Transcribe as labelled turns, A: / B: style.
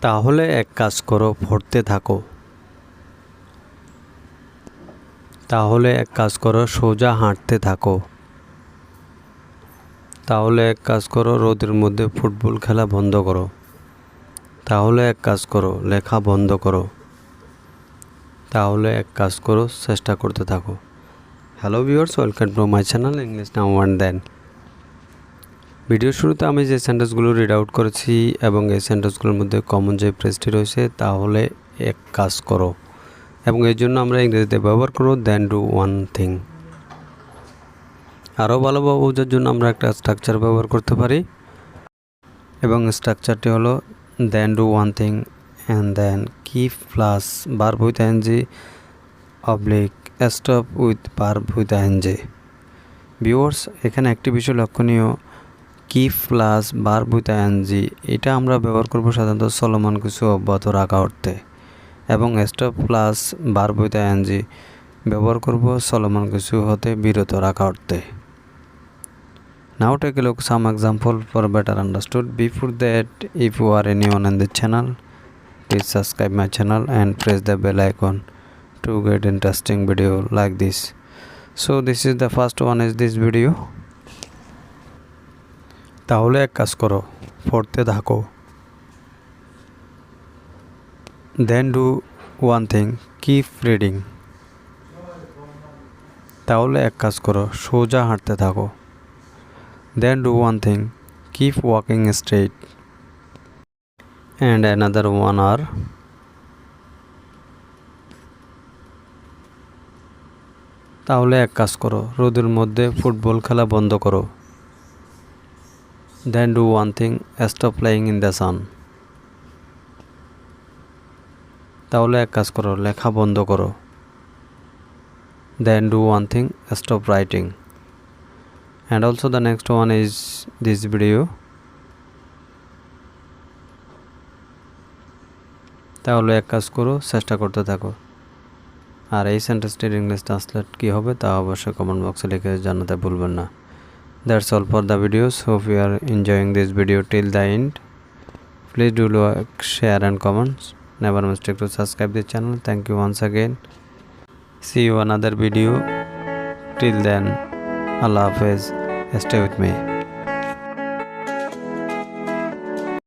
A: তাহলে এক কাজ করো, পড়তে থাকো। তাহলে এক কাজ করো, সোজা হাঁটতে থাকো। তাহলে এক কাজ করো, রোদের মধ্যে ফুটবল খেলা বন্ধ করো। তাহলে এক কাজ করো, লেখা বন্ধ করো। তাহলে এক কাজ করো, চেষ্টা করতে থাকো। Hello viewers, welcome to my channel English now and then. ভিডিওর শুরুতে আমি যে সেন্টেন্সগুলো রিড আউট করেছি এবং এই সেন্টেন্সগুলোর মধ্যে কমন যে ফ্রেজটি রয়েছে তাহলে এক কাজ করো, এবং এর জন্য আমরা ইংরেজিতে ব্যবহার করব দেন ডু ওয়ান থিং। আরও ভালোভাবে বোঝার জন্য আমরা একটা স্ট্রাকচার ব্যবহার করতে পারি, এবং স্ট্রাকচারটি হলো then do one thing and then keep plus verb with ING oblique stop with verb with ING. Viewers, এখানে একটি বিষয় লক্ষণীয়, keep plus verb with ING এটা আমরা ব্যবহার করব সাধারণত চলমান কিছু অব্যাহত রাখা অর্থে, এবং stop plus verb with ING ব্যবহার করব চলমান কিছু হতে বিরত রাখা অর্থে। Now take a look some example for better understood. Before that, if you are anyone in the channel, please subscribe my channel and press the bell icon to get interesting video like this. So this is the first one is this video. তাহলে এক কাজ করো, পড়তে থাকো। Then do one thing, keep reading. তাহলে এক কাজ করো, সোজা হাঁটতে থাকো। Then do one thing, keep walking straight. And another one are তাহলে এক কাজ করো, রোদের মধ্যে ফুটবল খেলা বন্ধ করো। Then do one thing, stop playing in the sun. তাহলে এক কাজ করো, লেখা বন্ধ করো। Then do one thing, stop writing. And also the next one is this video. তাহলে এক কাজ করো, চেষ্টা করতে থাকো। আর এই সেন্টেন্সটির ইংলিশ ট্রান্সলেট কী হবে তা অবশ্যই কমেন্ট বক্সে লিখে জানাতে ভুলবেন না। That's all for the videos. Hope you are enjoying this video till the end. Please do like, share and comments. Never mistake to subscribe the channel. Thank you once again. See you another video. Till then, Allah Hafiz. Stay with me.